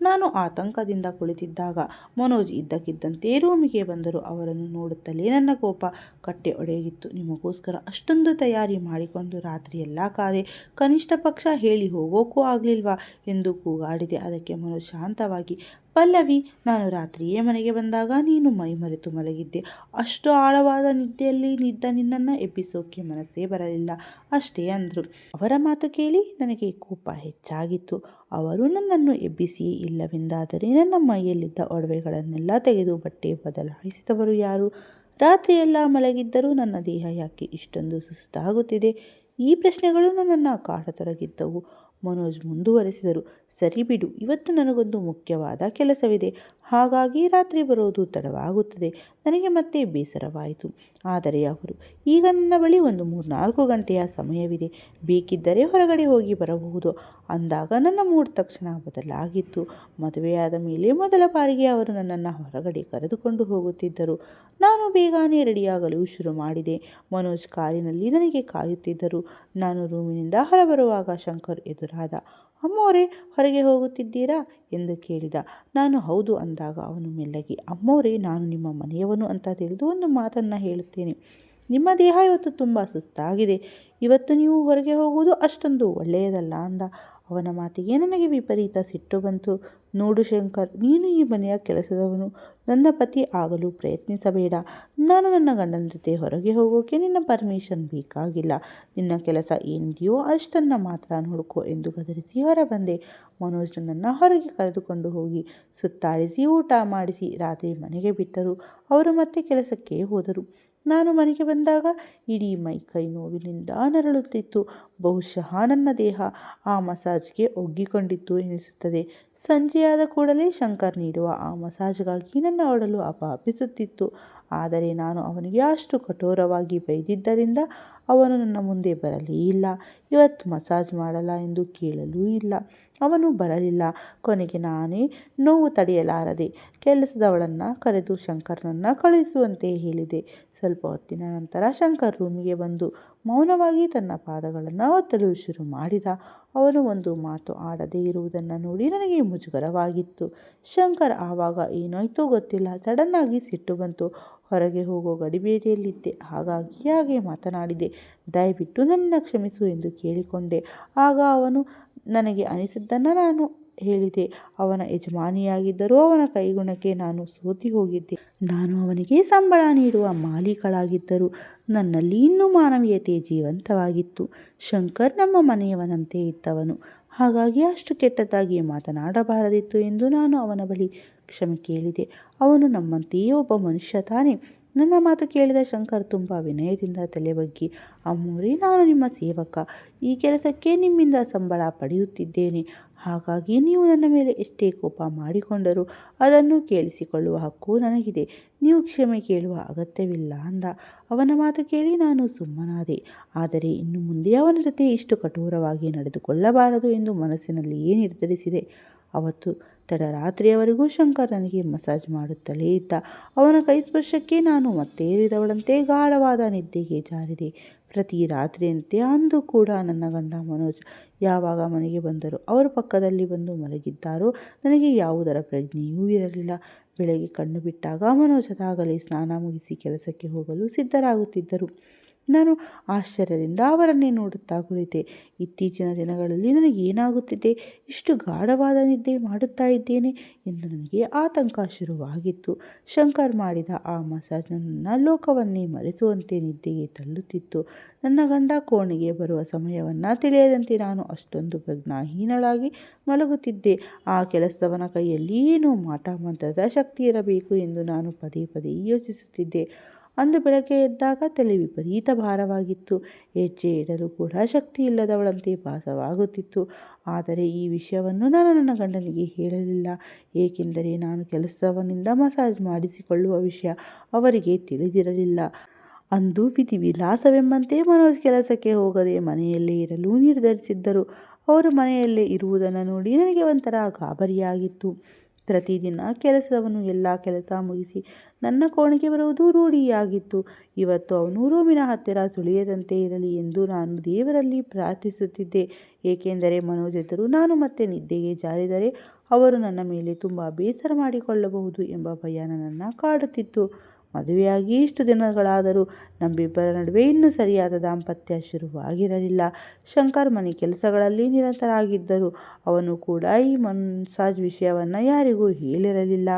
ನಾನು ಆತಂಕದಿಂದ ಕುಳಿತಿದ್ದಾಗ ಮನೋಜ್ ಇದ್ದಕ್ಕಿದ್ದಂತೆ ರೂಮಿಗೆ ಬಂದರು. ಅವರನ್ನು ನೋಡುತ್ತಲೇ ನನ್ನ ಕೋಪ ಕಟ್ಟೆ ಒಡೆಯಿತು. ನಿಮಗೋಸ್ಕರ ಅಷ್ಟೊಂದು ತಯಾರಿ ಮಾಡಿಕೊಂಡು ರಾತ್ರಿಯೆಲ್ಲ ಕಾದೆ, ಕನಿಷ್ಠ ಪಕ್ಷ ಹೇಳಿ ಹೋಗೋಕ್ಕೂ ಆಗಲಿಲ್ವಾ ಎಂದು ಕೂಗಾಡಿದೆ. ಅದಕ್ಕೆ ಮನೋಜ್ ಶಾಂತವಾಗಿ, ಪಲ್ಲವಿ: ನಾನು ರಾತ್ರಿಯೇ ಮನೆಗೆ ಬಂದಾಗ ನೀನು ಮೈಮರೆತು ಮಲಗಿದ್ದೆ. ಅಷ್ಟು ಆಳವಾದ ನಿದ್ದೆಯಲ್ಲಿ ಇದ್ದ ನಿನ್ನನ್ನು ಎಬ್ಬಿಸೋಕೆ ಮನಸ್ಸೇ ಬರಲಿಲ್ಲ ಅಷ್ಟೇ ಅಂದ್ರು. ಅವರ ಮಾತು ಕೇಳಿ ನನಗೆ ಕೋಪ ಹೆಚ್ಚಾಗಿತ್ತು. ಅವರು ನನ್ನನ್ನು ಎಬ್ಬಿಸಿಯೇ ಇಲ್ಲವೆಂದಾದರೆ ನನ್ನ ಮೈಯಲ್ಲಿದ್ದ ಒಡವೆಗಳನ್ನೆಲ್ಲ ತೆಗೆದು ಬಟ್ಟೆ ಬದಲಾಯಿಸಿದವರು ಯಾರು? ರಾತ್ರಿಯೆಲ್ಲ ಮಲಗಿದ್ದರೂ ನನ್ನ ದೇಹ ಯಾಕೆ ಇಷ್ಟೊಂದು ಸುಸ್ತಾಗುತ್ತಿದೆ? ಈ ಪ್ರಶ್ನೆಗಳು ನನ್ನನ್ನು ಕಾಡತೊಡಗಿದ್ದವು. ಮನೋಜ್ ಮುಂದುವರೆಸಿದರು. ಸರಿ ಬಿಡು, ಇವತ್ತು ನನಗೊಂದು ಮುಖ್ಯವಾದ ಕೆಲಸವಿದೆ. ಹಾಗಾಗಿ ರಾತ್ರಿ ಬರೋದು ತಡವಾಗುತ್ತದೆ. ನನಗೆ ಮತ್ತೆ ಬೇಸರವಾಯಿತು. ಆದರೆ ಅವರು, ಈಗ ನನ್ನ ಬಳಿ ಒಂದು 3-4 ಗಂಟೆಯ ಸಮಯವಿದೆ. ಬೇಕಿದ್ದರೆ ಹೊರಗಡೆ ಹೋಗಿ ಬರಬಹುದು ಅಂದಾಗ ನನ್ನ ಮೂಡ್ ತಕ್ಷಣ ಬದಲಾಗಿತ್ತು. ಮದುವೆಯಾದ ಮೇಲೆ ಮೊದಲ ಬಾರಿಗೆ ಅವರು ನನ್ನನ್ನು ಹೊರಗಡೆ ಕರೆದುಕೊಂಡು ಹೋಗುತ್ತಿದ್ದರು. ನಾನು ಬೇಗನೆ ರೆಡಿಯಾಗಲು ಶುರು ಮಾಡಿದೆ. ಮನೋಜ್ ಕಾರಿನಲ್ಲಿ ನನಗೆ ಕಾಯುತ್ತಿದ್ದರು. ನಾನು ರೂಮಿನಿಂದ ಹೊರಬರುವಾಗ ಶಂಕರ್ ಎದುರಾದ. ಅಮ್ಮೋರೆ, ಹೊರಗೆ ಹೋಗುತ್ತಿದ್ದೀರಾ ಎಂದು ಕೇಳಿದ. ನಾನು ಹೌದು ಅಂದಾಗ ಅವನು ಮೆಲ್ಲಗೆ, ಅಮ್ಮೋರೆ, ನಾನು ನಿಮ್ಮ ಮನೆಯವನು ಅಂತ ತಿಳಿದು ಒಂದು ಮಾತನ್ನು ಹೇಳುತ್ತೇನೆ. ನಿಮ್ಮ ದೇಹ ಇವತ್ತು ತುಂಬ ಸುಸ್ತಾಗಿದೆ. ಇವತ್ತು ನೀವು ಹೊರಗೆ ಹೋಗುವುದು ಅಷ್ಟೊಂದು ಒಳ್ಳೆಯದಲ್ಲ ಅಂದ. ಅವನ ಮಾತಿಗೆ ನನಗೆ ವಿಪರೀತ ಸಿಟ್ಟು ಬಂತು. ನೋಡು ಶಂಕರ್, ನೀನು ಈ ಮನೆಯ ಕೆಲಸದವನು. ನನ್ನ ಪತಿ ಆಗಲು ಪ್ರಯತ್ನಿಸಬೇಡ. ನಾನು ನನ್ನ ಗಂಡನ ಜೊತೆ ಹೊರಗೆ ಹೋಗೋಕೆ ನಿನ್ನ ಪರ್ಮಿಷನ್ ಬೇಕಾಗಿಲ್ಲ. ನಿನ್ನ ಕೆಲಸ ಏನಿದೆಯೋ ಅಷ್ಟನ್ನು ಮಾತ್ರ ನೋಡ್ಕೋ ಎಂದು ಗದರಿಸಿ ಹೊರಬಂದೆ. ಮನೋಜ್ ನನ್ನನ್ನು ಹೊರಗೆ ಕರೆದುಕೊಂಡು ಹೋಗಿ ಸುತ್ತಾಡಿಸಿ ಊಟ ಮಾಡಿಸಿ ರಾತ್ರಿ ಮನೆಗೆ ಬಿಟ್ಟರು. ಅವರು ಮತ್ತೆ ಕೆಲಸಕ್ಕೆ ಹೋದರು. ನಾನು ಮನೆಗೆ ಬಂದಾಗ ಇಡೀ ಮೈಕೈ ನೋವಿನಿಂದ ನರಳುತ್ತಿತ್ತು. ಬಹುಶಃ ನನ್ನ ದೇಹ ಆ ಮಸಾಜ್ಗೆ ಒಗ್ಗಿಕೊಂಡಿತ್ತು ಎನಿಸುತ್ತದೆ. ಸಂಜೆಯಾದ ಕೂಡಲೇ ಶಂಕರ್ ನೀಡುವ ಆ ಮಸಾಜ್ಗಾಗಿ ನನ್ನ ಒಡಲು ಅಪಹಪಿಸುತ್ತಿತ್ತು. ಆದರೆ ನಾನು ಅವನಿಗೆ ಅಷ್ಟು ಕಠೋರವಾಗಿ ಬೈದಿದ್ದರಿಂದ ಅವನು ನನ್ನ ಮುಂದೆ ಬರಲೇ ಇಲ್ಲ. ಇವತ್ತು ಮಸಾಜ್ ಮಾಡಲ್ಲ ಎಂದು ಕೇಳಲೂ ಇಲ್ಲ. ಅವನು ಬರಲಿಲ್ಲ. ಕೊನೆಗೆ ನಾನೇ ನೋವು ತಡೆಯಲಾರದೆ ಕೆಲಸದವಳನ್ನು ಕರೆದು ಶಂಕರ್ನನ್ನು ಕಳುಹಿಸುವಂತೆ ಹೇಳಿದೆ. ಸ್ವಲ್ಪ ಹೊತ್ತಿನ ನಂತರ ಶಂಕರ್ ರೂಮಿಗೆ ಬಂದು ಮೌನವಾಗಿ ತನ್ನ ಪಾದಗಳನ್ನು ಒತ್ತಲು ಶುರು ಮಾಡಿದ. ಅವನು ಒಂದು ಮಾತು ಆಡದೇ ಇರುವುದನ್ನು ನೋಡಿ ನನಗೆ ಮುಜುಗರವಾಗಿತ್ತು. ಶಂಕರ್ ಆವಾಗ ಏನಾಯ್ತೋ ಗೊತ್ತಿಲ್ಲ, ಸಡನ್ನಾಗಿ ಸಿಟ್ಟು ಬಂತು. ಹೊರಗೆ ಹೋಗೋ ಗಡಿಬೇಡಿಯಲ್ಲಿದ್ದೆ, ಹಾಗೆ ಮಾತನಾಡಿದೆ. ದಯವಿಟ್ಟು ನನ್ನನ್ನು ಕ್ಷಮಿಸು ಎಂದು ಕೇಳಿಕೊಂಡೆ. ಆಗ ಅವನು ನನಗೆ ಅನಿಸಿದ್ದನ್ನು ನಾನು ಹೇಳಿದೆ. ಅವನ ಯಜಮಾನಿಯಾಗಿದ್ದರೂ ಅವನ ಕೈಗುಣಕ್ಕೆ ನಾನು ಸೋತಿ ಹೋಗಿದ್ದೆ. ನಾನು ಅವನಿಗೆ ಸಂಬಳ ನೀಡುವ ಮಾಲೀಕಳಾಗಿದ್ದರೂ ನನ್ನಲ್ಲಿ ಇನ್ನೂ ಮಾನವೀಯತೆ ಜೀವಂತವಾಗಿತ್ತು. ಶಂಕರ್ ನಮ್ಮ ಮನೆಯವನಂತೆ ಇದ್ದವನು. ಹಾಗಾಗಿ ಅಷ್ಟು ಕೆಟ್ಟದ್ದಾಗಿ ಮಾತನಾಡಬಾರದಿತ್ತು ಎಂದು ನಾನು ಅವನ ಬಳಿ ಕ್ಷಮೆ ಕೇಳಿದೆ. ಅವನು ನಮ್ಮಂತೆಯೇ ಒಬ್ಬ ಮನುಷ್ಯ ತಾನೇ. ನನ್ನ ಮಾತು ಕೇಳಿದ ಶಂಕರ್ ತುಂಬ ವಿನಯದಿಂದ ತಲೆಬಗ್ಗಿ, ಅಮ್ಮೋರೆ, ನಾನು ನಿಮ್ಮ ಸೇವಕ. ಈ ಕೆಲಸಕ್ಕೆ ನಿಮ್ಮಿಂದ ಸಂಬಳ ಪಡೆಯುತ್ತಿದ್ದೇನೆ. ಹಾಗಾಗಿ ನೀವು ನನ್ನ ಮೇಲೆ ಎಷ್ಟೇ ಕೋಪ ಮಾಡಿಕೊಂಡರೂ ಅದನ್ನು ಕೇಳಿಸಿಕೊಳ್ಳುವ ಹಕ್ಕು ನನಗಿದೆ. ನೀವು ಕ್ಷಮೆ ಕೇಳುವ ಅಗತ್ಯವಿಲ್ಲ ಅಂದ. ಅವನ ಮಾತು ಕೇಳಿ ನಾನು ಸುಮ್ಮನಾದೆ. ಆದರೆ ಇನ್ನು ಮುಂದೆ ಅವನ ಜೊತೆ ಇಷ್ಟು ಕಠೋರವಾಗಿ ನಡೆದುಕೊಳ್ಳಬಾರದು ಎಂದು ಮನಸ್ಸಿನಲ್ಲಿಯೇ ನಿರ್ಧರಿಸಿದೆ. ಅವತ್ತು ತಡರಾತ್ರಿಯವರೆಗೂ ಶಂಕರ್ ನನಗೆ ಮಸಾಜ್ ಮಾಡುತ್ತಲೇ ಇದ್ದ. ಅವನ ಕೈಸ್ಪರ್ಶಕ್ಕೆ ನಾನು ಮತ್ತೇರಿದವಳಂತೆ ಗಾಢವಾದ ನಿದ್ದೆಗೆ ಜಾರಿದೆ. ಪ್ರತಿ ರಾತ್ರಿಯಂತೆ ಅಂದು ಕೂಡ ನನ್ನ ಗಂಡ ಮನೋಜ್ ಯಾವಾಗ ಮನೆಗೆ ಬಂದರೂ ಅವರ ಪಕ್ಕದಲ್ಲಿ ಬಂದು ಮಲಗಿದ್ದಾರೋ ನನಗೆ ಯಾವುದರ ಪ್ರಜ್ಞೆಯೂ ಇರಲಿಲ್ಲ. ಬೆಳಗ್ಗೆ ಕಣ್ಣು ಬಿಟ್ಟಾಗ ಮನೋಜ್ ಅದಾಗಲೇ ಸ್ನಾನ ಮುಗಿಸಿ ಕೆಲಸಕ್ಕೆ ಹೋಗಲು ಸಿದ್ಧರಾಗುತ್ತಿದ್ದರು. ನಾನು ಆಶ್ಚರ್ಯದಿಂದ ಅವರನ್ನೇ ನೋಡುತ್ತಾ ಕುಳಿತೆ. ಇತ್ತೀಚಿನ ದಿನಗಳಲ್ಲಿ ನನಗೇನಾಗುತ್ತಿದೆ? ಇಷ್ಟು ಗಾಢವಾದ ನಿದ್ದೆ ಮಾಡುತ್ತಾ ಇದ್ದೇನೆ ಎಂದು ನನಗೆ ಆತಂಕ ಶುರುವಾಗಿತ್ತು. ಶಂಕರ್ ಮಾಡಿದ ಆ ಮಸಾಜ್ ನನ್ನನ್ನು ಲೋಕವನ್ನೇ ಮರೆಸುವಂತೆ ನಿದ್ದೆಗೆ ತಳ್ಳುತ್ತಿತ್ತು. ನನ್ನ ಗಂಡ ಕೋಣೆಗೆ ಬರುವ ಸಮಯವನ್ನು ತಿಳಿಯದಂತೆ ನಾನು ಅಷ್ಟೊಂದು ಪ್ರಜ್ಞಾಹೀನಳಾಗಿ ಮಲಗುತ್ತಿದ್ದೆ. ಆ ಕೆಲಸದವನ ಕೈಯಲ್ಲಿ ಏನೋ ಮಾಟ ಮಂತ್ರದ ಶಕ್ತಿ ಇರಬೇಕು ಎಂದು ನಾನು ಪದೇ ಪದೇ ಯೋಚಿಸುತ್ತಿದ್ದೆ. ಅಂದು ಬೆಳಗ್ಗೆ ಎದ್ದಾಗ ತಲೆ ವಿಪರೀತ ಭಾರವಾಗಿತ್ತು. ಹೆಜ್ಜೆ ಇಡಲು ಕೂಡ ಶಕ್ತಿ ಇಲ್ಲದವಳಂತೆ ಭಾಸವಾಗುತ್ತಿತ್ತು. ಆದರೆ ಈ ವಿಷಯವನ್ನು ನಾನು ನನ್ನ ಗಂಡನಿಗೆ ಹೇಳಲಿಲ್ಲ. ಏಕೆಂದರೆ ನಾನು ಕೆಲಸದವನಿಂದ ಮಸಾಜ್ ಮಾಡಿಸಿಕೊಳ್ಳುವ ವಿಷಯ ಅವರಿಗೆ ತಿಳಿದಿರಲಿಲ್ಲ. ಅಂದು ವಿಧಿವಿಲಾಸವೆಂಬಂತೆ ಮನೋಜ್ ಕೆಲಸಕ್ಕೆ ಹೋಗದೆ ಮನೆಯಲ್ಲೇ ಇರಲು ನಿರ್ಧರಿಸಿದ್ದರು. ಅವರು ಮನೆಯಲ್ಲೇ ಇರುವುದನ್ನು ನೋಡಿ ನನಗೆ ಒಂಥರ ಗಾಬರಿಯಾಗಿತ್ತು. ಪ್ರತಿದಿನ ಕೆಲಸದವನು ಎಲ್ಲ ಕೆಲಸ ಮುಗಿಸಿ ನನ್ನ ಕೋಣೆಗೆ ಬರುವುದು ರೂಢಿಯಾಗಿತ್ತು. ಇವತ್ತು ಅವನು ರೂಮಿನ ಹತ್ತಿರ ಸುಳಿಯದಂತೆ ಇರಲಿ ಎಂದು ನಾನು ದೇವರಲ್ಲಿ ಪ್ರಾರ್ಥಿಸುತ್ತಿದ್ದೆ. ಏಕೆಂದರೆ ಮನೋಜ್ ಎದುರು ನಾನು ಮತ್ತೆ ನಿದ್ದೆಗೆ ಜಾರಿದರೆ ಅವರು ನನ್ನ ಮೇಲೆ ತುಂಬ ಬೇಸರ ಮಾಡಿಕೊಳ್ಳಬಹುದು ಎಂಬ ಭಯ ನನ್ನನ್ನು ಕಾಡುತ್ತಿತ್ತು. ಮದುವೆಯಾಗಿ ಇಷ್ಟು ದಿನಗಳಾದರೂ ನಮ್ಮಿಬ್ಬರ ನಡುವೆ ಇನ್ನೂ ಸರಿಯಾದ ದಾಂಪತ್ಯ ಶುರುವಾಗಿರಲಿಲ್ಲ. ಶಂಕರ್ ಮನೆ ಕೆಲಸಗಳಲ್ಲಿ ನಿರತರಾಗಿದ್ದರು. ಅವನು ಕೂಡ ಈ ಮಸಾಜ್ ವಿಷಯವನ್ನು ಯಾರಿಗೂ ಹೇಳಿರಲಿಲ್ಲ.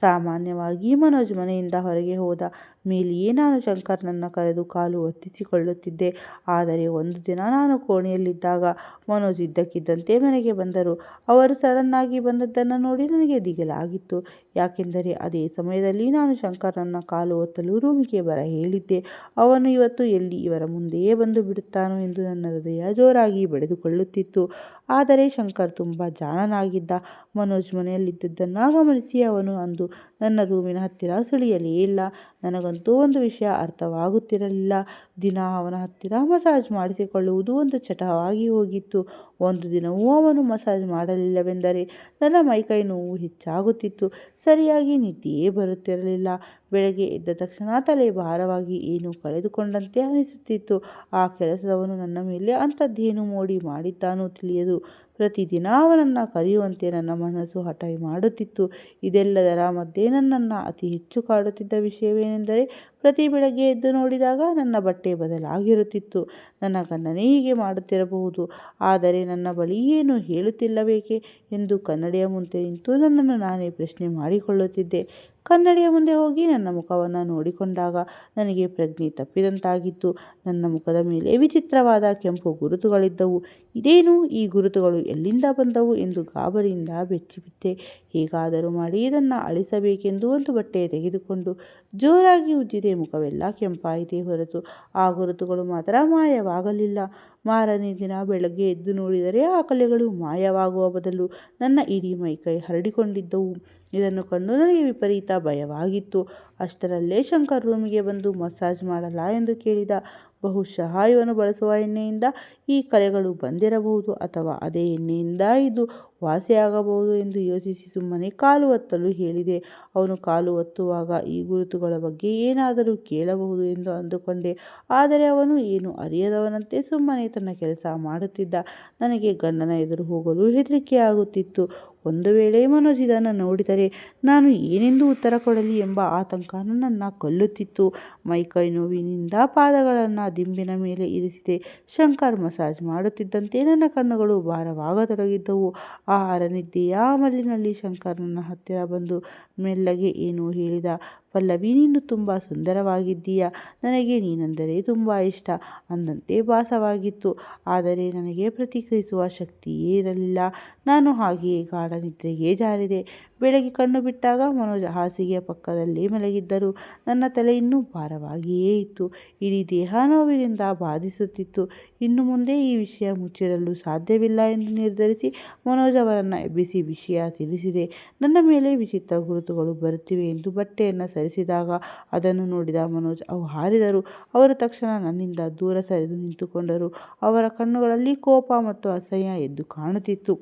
ಸಾಮಾನ್ಯವಾಗಿ ಮನೋಜ್ ಮನೆಯಿಂದ ಹೊರಗೆ ಹೋದ ಮೇಲೆಯೇ ನಾನು ಶಂಕರ್ನನ್ನು ಕರೆದು ಕಾಲು ಒತ್ತಿಸಿಕೊಳ್ಳುತ್ತಿದ್ದೆ. ಆದರೆ ಒಂದು ದಿನ ನಾನು ಕೋಣೆಯಲ್ಲಿದ್ದಾಗ ಮನೋಜ್ ಇದ್ದಕ್ಕಿದ್ದಂತೆ ಮನೆಗೆ ಬಂದರು. ಅವರು ಸಡನ್ನಾಗಿ ಬಂದದ್ದನ್ನು ನೋಡಿ ನನಗೆ ದಿಗಿಲಾಗಿತ್ತು. ಯಾಕೆಂದರೆ ಅದೇ ಸಮಯದಲ್ಲಿ ನಾನು ಶಂಕರ್ನನ್ನು ಕಾಲು ಒತ್ತಲು ರೂಮಿಗೆ ಬರ ಹೇಳಿದ್ದೆ. ಅವನು ಇವತ್ತು ಎಲ್ಲಿ ಇವರ ಮುಂದೆಯೇ ಬಂದು ಬಿಡುತ್ತಾನೋ ಎಂದು ನನ್ನ ಹೃದಯ ಜೋರಾಗಿ ಬಡಿದುಕೊಳ್ಳುತ್ತಿತ್ತು. ಆದರೆ ಶಂಕರ್ ತುಂಬ ಜಾಣನಾಗಿದ್ದ. ಮನೋಜ್ ಮನೆಯಲ್ಲಿದ್ದುದನ್ನು ಗಮನಿಸಿ ಅವನು ಅಂದು ನನ್ನ ರೂಮಿನ ಹತ್ತಿರ ಸುಳಿಯಲೇ ಇಲ್ಲ. ನನಗಂತೂ ಒಂದು ವಿಷಯ ಅರ್ಥವಾಗುತ್ತಿರಲಿಲ್ಲ. ದಿನ ಅವನ ಹತ್ತಿರ ಮಸಾಜ್ ಮಾಡಿಸಿಕೊಳ್ಳುವುದು ಒಂದು ಚಟವಾಗಿ ಹೋಗಿತ್ತು. ಒಂದು ದಿನವೂ ಅವನು ಮಸಾಜ್ ಮಾಡಲಿಲ್ಲವೆಂದರೆ ನನ್ನ ಮೈಕೈ ನೋವು ಹೆಚ್ಚಾಗುತ್ತಿತ್ತು. ಸರಿಯಾಗಿ ನಿದ್ದೆಯೇ ಬರುತ್ತಿರಲಿಲ್ಲ. ಬೆಳಗ್ಗೆ ಎದ್ದ ತಕ್ಷಣ ತಲೆ ಭಾರವಾಗಿ ಏನೋ ಕಳೆದುಕೊಂಡಂತೆ ಅನಿಸುತ್ತಿತ್ತು. ಆ ಕೆಲಸದವನು ನನ್ನ ಮೇಲೆ ಅಂಥದ್ದೇನು ಮೋಡಿ ಮಾಡಿದ್ದಾನೋ ತಿಳಿಯದು. ಪ್ರತಿದಿನ ಅವನನ್ನು ಕರೆಯುವಂತೆ ನನ್ನ ಮನಸ್ಸು ಹಠ ಮಾಡುತ್ತಿತ್ತು. ಇದೆಲ್ಲದರ ಮಧ್ಯೆ ನನ್ನನ್ನು ಅತಿ ಹೆಚ್ಚು ಕಾಡುತ್ತಿದ್ದ ವಿಷಯವೇನೆಂದರೆ ಪ್ರತಿ ಬೆಳಗ್ಗೆ ಎದ್ದು ನೋಡಿದಾಗ ನನ್ನ ಬಟ್ಟೆ ಬದಲಾಗಿರುತ್ತಿತ್ತು. ನನ್ನ ಗಂಡನೇ ಹೀಗೆ ಮಾಡುತ್ತಿರಬಹುದು, ಆದರೆ ನನ್ನ ಬಳಿ ಏನು ಹೇಳುತ್ತಿಲ್ಲಬೇಕೆ ಎಂದು ಕನ್ನಡಿಯ ಮುಂದೆ ನಿಂತು ನನ್ನನ್ನು ನಾನೇ ಪ್ರಶ್ನೆ ಮಾಡಿಕೊಳ್ಳುತ್ತಿದ್ದೆ. ಕನ್ನಡಿಯ ಮುಂದೆ ಹೋಗಿ ನನ್ನ ಮುಖವನ್ನು ನೋಡಿಕೊಂಡಾಗ ನನಗೆ ಪ್ರಜ್ಞೆ ತಪ್ಪಿದಂತಾಗಿತ್ತು. ನನ್ನ ಮುಖದ ಮೇಲೆ ವಿಚಿತ್ರವಾದ ಕೆಂಪು ಗುರುತುಗಳಿದ್ದವು. ಇದೇನು, ಈ ಗುರುತುಗಳು ಎಲ್ಲಿಂದ ಬಂದವು ಎಂದು ಗಾಬರಿಯಿಂದ ಬೆಚ್ಚಿಬಿಟ್ಟೆ. ಹೇಗಾದರೂ ಮಾಡಿ ಇದನ್ನು ಅಳಿಸಬೇಕೆಂದು ಒಂದು ಬಟ್ಟೆ ತೆಗೆದುಕೊಂಡು ಜೋರಾಗಿ ಉಜ್ಜಿದೆ. ಮುಖವೆಲ್ಲ ಕೆಂಪಾಯಿತೇ ಹೊರತು ಆ ಗುರುತುಗಳು ಮಾತ್ರ ಮಾಯವಾಗಲಿಲ್ಲ. ಮಾರನೇ ದಿನ ಬೆಳಗ್ಗೆ ಎದ್ದು ನೋಡಿದರೆ ಆ ಕಲೆಗಳು ಮಾಯವಾಗುವ ಬದಲು ನನ್ನ ಇಡೀ ಮೈಕೈ ಹರಡಿಕೊಂಡಿದ್ದವು. ಇದನ್ನು ಕಂಡು ನನಗೆ ವಿಪರೀತ ಭಯವಾಗಿತ್ತು. ಅಷ್ಟರಲ್ಲೇ ಶಂಕರ್ ರೂಮಿಗೆ ಬಂದು ಮಸಾಜ್ ಮಾಡಲಾ ಎಂದು ಕೇಳಿದ. ಬಹುಶಃ ಇವನು ಬಳಸುವ ಎಣ್ಣೆಯಿಂದ ಈ ಕಲೆಗಳು ಬಂದಿರಬಹುದು, ಅಥವಾ ಅದೇ ಎಣ್ಣೆಯಿಂದ ಇದು ವಾಸಿಯಾಗಬಹುದು ಎಂದು ಯೋಚಿಸಿ ಸುಮ್ಮನೆ ಕಾಲು ಒತ್ತಲು ಹೇಳಿದೆ. ಅವನು ಕಾಲು ಒತ್ತುವಾಗ ಈ ಗುರುತುಗಳ ಬಗ್ಗೆ ಏನಾದರೂ ಕೇಳಬಹುದು ಎಂದು ಅಂದುಕೊಂಡೆ. ಆದರೆ ಅವನು ಏನು ಅರಿಯದವನಂತೆ ಸುಮ್ಮನೆ ತನ್ನ ಕೆಲಸ ಮಾಡುತ್ತಿದ್ದ. ನನಗೆ ಗಂಡನ ಎದುರು ಹೋಗಲು ಹೆದರಿಕೆಯಾಗುತ್ತಿತ್ತು. ಒಂದು ವೇಳೆ ಮನೋಜ್ ಇದನ್ನು ನೋಡಿದರೆ ನಾನು ಏನೆಂದು ಉತ್ತರ ಕೊಡಲಿ ಎಂಬ ಆತಂಕ ನನ್ನನ್ನು ಕೊಲ್ಲುತ್ತಿತ್ತು. ಮೈಕೈ ನೋವಿನಿಂದ ಪಾದಗಳನ್ನು ದಿಂಬಿನ ಮೇಲೆ ಇರಿಸಿದೆ. ಶಂಕರ್ ಮಸಾಜ್ ಮಾಡುತ್ತಿದ್ದಂತೆ ನನ್ನ ಕಣ್ಣುಗಳು ಭಾರವಾಗತೊಡಗಿದ್ದವು. ಆಹಾರ ನಿದ್ದೆಯ ಅಮಲಿನಲ್ಲಿ ಶಂಕರ್ ನನ್ನ ಹತ್ತಿರ ಬಂದು ಮೆಲ್ಲಗೆ ಏನೋ ಹೇಳಿದ. ಪಲ್ಲವಿ, ನೀನು ತುಂಬ ಸುಂದರವಾಗಿದ್ದೀಯ. ನನಗೆ ನೀನೆಂದರೆ ತುಂಬ ಇಷ್ಟ ಅಂದಂತೆ ಭಾಸವಾಗಿತ್ತು. ಆದರೆ ನನಗೆ ಪ್ರತಿಕ್ರಿಯಿಸುವ ಶಕ್ತಿಯೇ ಇರಲಿಲ್ಲ. ನಾನು ಹಾಗೆಯೇ ಗಾಢ ನಿದ್ರೆಗೆ ಜಾರಿದೆ. ಬೆಳಗ್ಗೆ ಕಣ್ಣು ಬಿಟ್ಟಾಗ ಮನೋಜ್ ಹಾಸಿಗೆಯ ಪಕ್ಕದಲ್ಲೇ ಮಲಗಿದ್ದರು. ನನ್ನ ತಲೆ ಇನ್ನೂ ಭಾರವಾಗಿಯೇ ಇತ್ತು. ಇಡೀ ದೇಹ ನೋವಿನಿಂದ ಬಾಧಿಸುತ್ತಿತ್ತು. ಇನ್ನು ಮುಂದೆ ಈ ವಿಷಯ ಮುಚ್ಚಿಡಲು ಸಾಧ್ಯವಿಲ್ಲ ಎಂದು ನಿರ್ಧರಿಸಿ ಮನೋಜ್ ಅವರನ್ನು ಎಬ್ಬಿಸಿ ವಿಷಯ ತಿಳಿಸಿದೆ. ನನ್ನ ಮೇಲೆ ವಿಚಿತ್ರ ಗುರುತುಗಳು ಬರುತ್ತಿವೆ ಎಂದು ಬಟ್ಟೆಯನ್ನು ಸರಿಸಿದಾಗ ಅದನ್ನು ನೋಡಿದ ಮನೋಜ್ ಅವು ಹಾರಿದರು. ಅವರು ತಕ್ಷಣ ನನ್ನಿಂದ ದೂರ ಸರಿದು ನಿಂತುಕೊಂಡರು. ಅವರ ಕಣ್ಣುಗಳಲ್ಲಿ ಕೋಪ ಮತ್ತು ಅಸಹ್ಯ ಎದ್ದು ಕಾಣುತ್ತಿತ್ತು.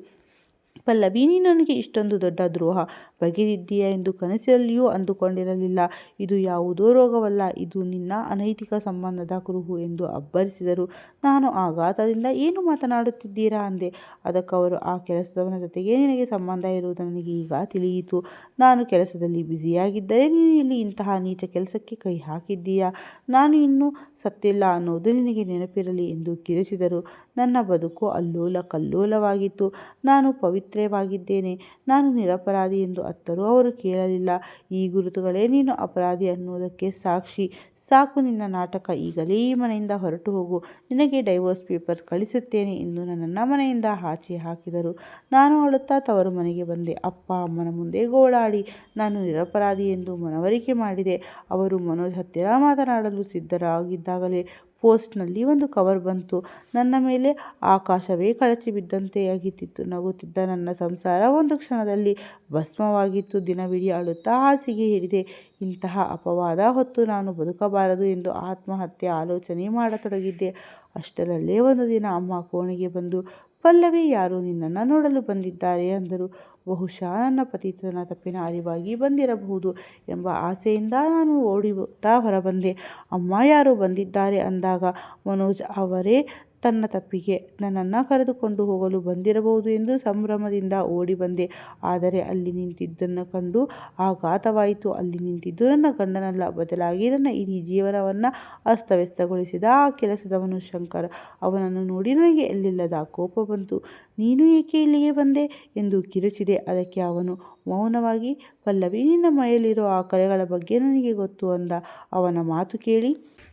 ಪಲ್ಲವಿ, ನೀನು ನನಗೆ ಇಷ್ಟೊಂದು ದೊಡ್ಡ ದ್ರೋಹ ಬಗೆದಿದ್ದೀಯಾ ಎಂದು ಕನಸಿನಲ್ಲಿಯೂ ಅಂದುಕೊಂಡಿರಲಿಲ್ಲ. ಇದು ಯಾವುದೋ ರೋಗವಲ್ಲ, ಇದು ನಿನ್ನ ಅನೈತಿಕ ಸಂಬಂಧದ ಕುರುಹು ಎಂದು ಅಬ್ಬರಿಸಿದರು. ನಾನು ಆಘಾತದಿಂದ ಏನು ಮಾತನಾಡುತ್ತಿದ್ದೀರಾ ಅಂದೆ. ಅದಕ್ಕವರು, ಆ ಕೆಲಸದವನ ಜೊತೆಗೆ ನಿನಗೆ ಸಂಬಂಧ ಇರುವುದು ನನಗೆ ಈಗ ತಿಳಿಯಿತು. ನಾನು ಕೆಲಸದಲ್ಲಿ ಬ್ಯುಸಿಯಾಗಿದ್ದರೆ ನೀನು ಇಲ್ಲಿ ಇಂತಹ ನೀಚ ಕೆಲಸಕ್ಕೆ ಕೈ ಹಾಕಿದ್ದೀಯಾ? ನಾನು ಇನ್ನೂ ಸತ್ತಿಲ್ಲ ಅನ್ನೋದು ನಿನಗೆ ನೆನಪಿರಲಿ ಎಂದು ಕಿರಿಚಿದರು. ನನ್ನ ಬದುಕು ಅಲ್ಲೋಲ ಕಲ್ಲೋಲವಾಗಿತ್ತು. ನಾನು ಪವಿತ್ರವಾಗಿದ್ದೇನೆ, ನಾನು ನಿರಪರಾಧಿ ಎಂದು ಅತ್ತರೂ ಅವರು ಕೇಳಲಿಲ್ಲ. ಈ ಗುರುತುಗಳೇ ನೀನು ಅಪರಾಧಿ ಅನ್ನೋದಕ್ಕೆ ಸಾಕ್ಷಿ. ಸಾಕು ನಿನ್ನ ನಾಟಕ. ಈಗಲೇ ಈ ಮನೆಯಿಂದ ಹೊರಟು ಹೋಗು. ನಿನಗೆ ಡೈವೋರ್ಸ್ ಪೇಪರ್ಸ್ ಕಳಿಸುತ್ತೇನೆ ಎಂದು ನನ್ನನ್ನು ಮನೆಯಿಂದ ಆಚೆ ಹಾಕಿದರು. ನಾನು ಅಳುತ್ತಾ ತವರು ಮನೆಗೆ ಬಂದೆ. ಅಪ್ಪ ಅಮ್ಮನ ಮುಂದೆ ಗೋಳಾಡಿ ನಾನು ನಿರಪರಾಧಿ ಎಂದು ಮನವರಿಕೆ ಮಾಡಿದೆ. ಅವರು ಮನೋಜ್ ಹತ್ತಿರ ಮಾತನಾಡಲು ಸಿದ್ಧರಾಗಿದ್ದಾಗಲೇ ಪೋಸ್ಟ್ನಲ್ಲಿ ಒಂದು ಕವರ್ ಬಂತು. ನನ್ನ ಮೇಲೆ ಆಕಾಶವೇ ಕಳಚಿ ಬಿದ್ದಂತೆಯಾಗಿತ್ತು. ನಗುತ್ತಿದ್ದ ನನ್ನ ಸಂಸಾರ ಒಂದು ಕ್ಷಣದಲ್ಲಿ ಭಸ್ಮವಾಗಿತ್ತು. ದಿನವಿಡೀ ಅಳುತ್ತಾ ಹಾಸಿಗೆ ಹಿಡಿದೆ. ಇಂತಹ ಅಪವಾದ ಹೊತ್ತು ನಾನು ಬದುಕಬಾರದು ಎಂದು ಆತ್ಮಹತ್ಯೆ ಆಲೋಚನೆ ಮಾಡತೊಡಗಿದ್ದೆ. ಅಷ್ಟರಲ್ಲೇ ಒಂದು ದಿನ ಅಮ್ಮ ಕೋಣೆಗೆ ಬಂದು, ಪಲ್ಲವಿ, ಯಾರೋ ನಿನ್ನನ್ನು ನೋಡಲು ಬಂದಿದ್ದಾರೆ ಅಂದರು. ಬಹುಶಃ ನನ್ನ ಪತಿತನ ತಪ್ಪಿನ ಅರಿವಾಗಿ ಬಂದಿರಬಹುದು ಎಂಬ ಆಸೆಯಿಂದ ನಾನು ಓಡುತ್ತಾ ಹೊರಬಂದೆ. ಅಮ್ಮ ಯಾರೋ ಬಂದಿದ್ದಾರೆ ಅಂದಾಗ ಮನೋಜ್ ಅವರೇ ತನ್ನ ತಪ್ಪಿಗೆ ನನ್ನನ್ನು ಕರೆದುಕೊಂಡು ಹೋಗಲು ಬಂದಿರಬಹುದು ಎಂದು ಸಂಭ್ರಮದಿಂದ ಓಡಿ ಬಂದೆ. ಆದರೆ ಅಲ್ಲಿ ನಿಂತಿದ್ದನ್ನು ಕಂಡು ಆಘಾತವಾಯಿತು. ಅಲ್ಲಿ ನಿಂತಿದ್ದು ನನ್ನ ಗಂಡನಲ್ಲ, ಬದಲಾಗಿ ನನ್ನ ಇಡೀ ಜೀವನವನ್ನು ಅಸ್ತವ್ಯಸ್ತಗೊಳಿಸಿದ ಆ ಕೆಲಸದವನು ಶಂಕರ್. ಅವನನ್ನು ನೋಡಿ ನನಗೆ ಎಲ್ಲಿಲ್ಲದ ಕೋಪ ಬಂತು. ನೀನು ಏಕೆ ಇಲ್ಲಿಗೆ ಬಂದೆ ಎಂದು ಕಿರುಚಿದೆ. ಅದಕ್ಕೆ ಅವನು ಮೌನವಾಗಿ, ಪಲ್ಲವಿ, ನಿನ್ನ ಮೈಯಲ್ಲಿರೋ ಆ ಕಲೆಗಳ ಬಗ್ಗೆ ನನಗೆ ಗೊತ್ತು ಅಂದ.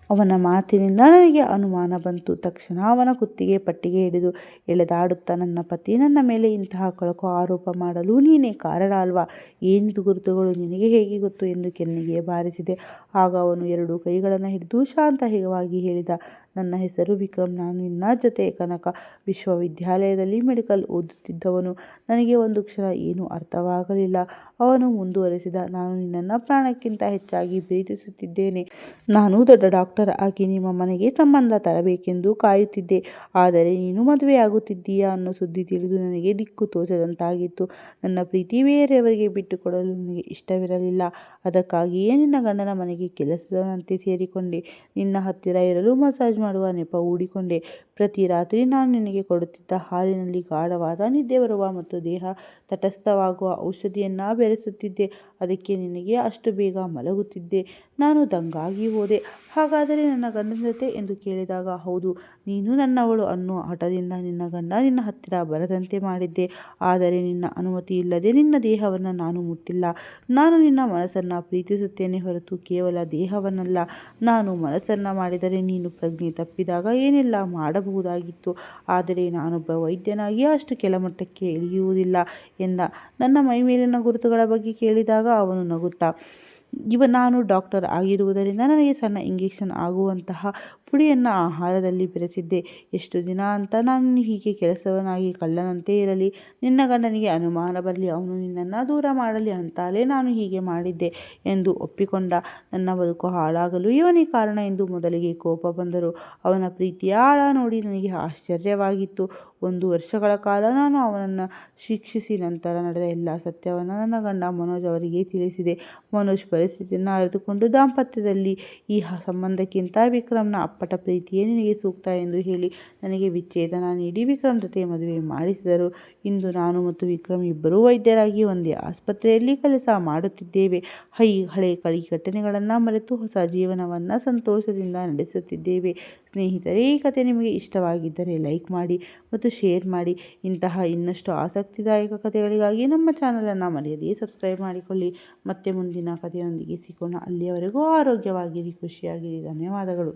ಅವನ ಮಾತಿನಿಂದ ನನಗೆ ಅನುಮಾನ ಬಂತು. ತಕ್ಷಣ ಅವನ ಕುತ್ತಿಗೆ ಪಟ್ಟಿಗೆ ಹಿಡಿದು ಎಳೆದಾಡುತ್ತಾ, ನನ್ನ ಪತಿ ನನ್ನ ಮೇಲೆ ಇಂತಹ ಕೊಳಕು ಆರೋಪ ಮಾಡಲು ನೀನೇ ಕಾರಣ ಅಲ್ವಾ? ಏನಿದು ಗುರುತುಗಳು ನಿನಗೆ ಹೇಗೆ ಗೊತ್ತು ಎಂದು ಕೆನ್ನೆಗೆ ಬಾರಿಸಿದೆ. ಆಗ ಅವನು 2 ಕೈಗಳನ್ನು ಹಿಡಿದು ಶಾಂತವಾಗಿ ಹೇಳಿದ, ನನ್ನ ಹೆಸರು ವಿಕ್ರಮ್. ನಾನು ನಿನ್ನ ಜೊತೆ ಕನಕ ವಿಶ್ವವಿದ್ಯಾಲಯದಲ್ಲಿ ಮೆಡಿಕಲ್ ಓದುತ್ತಿದ್ದವನು. ನನಗೆ ಒಂದು ಕ್ಷಣ ಏನೂ ಅರ್ಥವಾಗಲಿಲ್ಲ. ಅವನು ಮುಂದುವರೆಸಿದ, ನಾನು ನಿನ್ನನ್ನು ಪ್ರಾಣಕ್ಕಿಂತ ಹೆಚ್ಚಾಗಿ ಪ್ರೀತಿಸುತ್ತಿದ್ದೇನೆ. ನಾನು ದೊಡ್ಡ ಡಾಕ್ಟರ್ ಆಗಿ ನಿಮ್ಮ ಮನೆಗೆ ಸಂಬಂಧ ತರಬೇಕೆಂದು ಕಾಯುತ್ತಿದ್ದೆ. ಆದರೆ ನೀನು ಮದುವೆಯಾಗುತ್ತಿದ್ದೀಯಾ ಅನ್ನೋ ಸುದ್ದಿ ತಿಳಿದು ನನಗೆ ದಿಕ್ಕು ತೋಚದಂತಾಗಿತ್ತು. ನನ್ನ ಪ್ರೀತಿ ಬೇರೆಯವರಿಗೆ ಬಿಟ್ಟುಕೊಡಲು ನನಗೆ ಇಷ್ಟವಿರಲಿಲ್ಲ. ಅದಕ್ಕಾಗಿಯೇ ನಿನ್ನ ಗಂಡನ ಮನೆಗೆ ಕೆಲಸದವನಂತೆ ಸೇರಿಕೊಂಡೆ. ನಿನ್ನ ಹತ್ತಿರ ಇರಲು ಮಸಾಜ್ ಮಾಡುವ ನೆಪ ಹೂಡಿಕೊಂಡೆ. ಪ್ರತಿ ರಾತ್ರಿ ನಾನು ನಿನಗೆ ಕೊಡುತ್ತಿದ್ದ ಹಾಲಿನಲ್ಲಿ ಗಾಢವಾದ ನಿದ್ದೆ ಬರುವ ಮತ್ತು ದೇಹ ತಟಸ್ಥವಾಗುವ ಔಷಧಿಯನ್ನು ಬೆರೆಸುತ್ತಿದ್ದೆ. ಅದಕ್ಕೆ ನಿನಗೆ ಅಷ್ಟು ಬೇಗ ಮಲಗುತ್ತಿದ್ದೆ. ನಾನು ದಂಗಾಗಿ ಹೋದೆ. ಹಾಗಾದರೆ ನನ್ನ ಗಂಡನ ಜೊತೆ ಎಂದು ಕೇಳಿದಾಗ, ಹೌದು, ನೀನು ನನ್ನವಳು ಅನ್ನೋ ಹಠದಿಂದ ನಿನ್ನ ಗಂಡ ನಿನ್ನ ಹತ್ತಿರ ಬರದಂತೆ ಮಾಡಿದ್ದೆ. ಆದರೆ ನಿನ್ನ ಅನುಮತಿ ಇಲ್ಲದೆ ನಿನ್ನ ದೇಹವನ್ನು ನಾನು ಮುಟ್ಟಿಲ್ಲ. ನಾನು ನಿನ್ನ ಮನಸ್ಸನ್ನು ಪ್ರೀತಿಸುತ್ತೇನೆ ಹೊರತು ಕೇವಲ ದೇಹವನ್ನಲ್ಲ. ನಾನು ಮನಸ್ಸನ್ನು ಮಾಡಿದರೆ ನೀನು ಪ್ರಜ್ಞೆ ತಪ್ಪಿದಾಗ ಏನೆಲ್ಲ ಮಾಡಬಹುದಾಗಿತ್ತು. ಆದರೆ ನಾನೊಬ್ಬ ವೈದ್ಯನಾಗಿ ಅಷ್ಟು ಕೆಳಮಟ್ಟಕ್ಕೆ ಇಳಿಯುವುದಿಲ್ಲ ಎಂದ. ನನ್ನ ಮೈಮೇಲಿನ ಗುರುತುಗಳ ಬಗ್ಗೆ ಕೇಳಿದಾಗ ಅವನು ನಗುತ್ತಾ, ನಾನು ಡಾಕ್ಟರ್ ಆಗಿರುವುದರಿಂದ ನನಗೆ ಸಣ್ಣ ಇಂಜೆಕ್ಷನ್ ಆಗುವಂತಹ ಪುಡಿಯನ್ನು ಆಹಾರದಲ್ಲಿ ಬೆರೆಸಿದ್ದೆ. ಎಷ್ಟು ದಿನ ಅಂತ ನಾನು ಹೀಗೆ ಕೆಲಸವನಾಗಿ ಕಳ್ಳನಂತೆ ಇರಲಿ? ನಿನ್ನ ಗಂಡನಿಗೆ ಅನುಮಾನ ಬರಲಿ, ಅವನು ನಿನ್ನನ್ನು ದೂರ ಮಾಡಲಿ ಅಂತಲೇ ನಾನು ಹೀಗೆ ಮಾಡಿದ್ದೆ ಎಂದು ಒಪ್ಪಿಕೊಂಡ. ನನ್ನ ಬದುಕು ಹಾಳಾಗಲು ಇವನೇ ಕಾರಣ ಎಂದು ಮೊದಲಿಗೆ ಕೋಪ ಬಂದರು. ಅವನ ಪ್ರೀತಿಯ ಆಳ ನೋಡಿ ನನಗೆ ಆಶ್ಚರ್ಯವಾಗಿತ್ತು. 1 ವರ್ಷಗಳ ಕಾಲ ನಾನು ಅವನನ್ನು ಶಿಕ್ಷಿಸಿ ನಂತರ ನಡೆದ ಎಲ್ಲ ಸತ್ಯವನ್ನು ನನ್ನ ಗಂಡ ಮನೋಜ್ ಅವರಿಗೆ ತಿಳಿಸಿದೆ. ಮನೋಜ್ ಪರಿಸ್ಥಿತಿಯನ್ನು ಅರಿತುಕೊಂಡು ದಾಂಪತ್ಯದಲ್ಲಿ ಈ ಸಂಬಂಧಕ್ಕಿಂತ ವಿಕ್ರಮ್ನ ಅಪ್ಪಟ ಪ್ರೀತಿಯೇ ನಿನಗೆ ಸೂಕ್ತ ಎಂದು ಹೇಳಿ ನನಗೆ ವಿಚ್ಛೇದನ ನೀಡಿ ವಿಕ್ರಮ್ ಜೊತೆ ಮದುವೆ ಮಾಡಿಸಿದರು. ಇಂದು ನಾನು ಮತ್ತು ವಿಕ್ರಮ್ ಇಬ್ಬರೂ ವೈದ್ಯರಾಗಿ ಒಂದೇ ಆಸ್ಪತ್ರೆಯಲ್ಲಿ ಕೆಲಸ ಮಾಡುತ್ತಿದ್ದೇವೆ. ಹಳೆ ಘಟನೆಗಳನ್ನು ಮರೆತು ಹೊಸ ಜೀವನವನ್ನು ಸಂತೋಷದಿಂದ ನಡೆಸುತ್ತಿದ್ದೇವೆ. ಸ್ನೇಹಿತರೆ, ಈ ಕಥೆ ನಿಮಗೆ ಇಷ್ಟವಾಗಿದ್ದರೆ ಲೈಕ್ ಮಾಡಿ ಮತ್ತು ಶೇರ್ ಮಾಡಿ. ಇಂತಹ ಇನ್ನಷ್ಟು ಆಸಕ್ತಿದಾಯಕ ಕಥೆಗಳಿಗಾಗಿ ನಮ್ಮ ಚಾನಲನ್ನು ಮರೆಯದೇ ಸಬ್ಸ್ಕ್ರೈಬ್ ಮಾಡಿಕೊಳ್ಳಿ. ಮತ್ತೆ ಮುಂದಿನ ಕಥೆಯೊಂದಿಗೆ ಸಿಗೋಣ. ಅಲ್ಲಿಯವರೆಗೂ ಆರೋಗ್ಯವಾಗಿರಿ, ಖುಷಿಯಾಗಿರಿ. ಧನ್ಯವಾದಗಳು.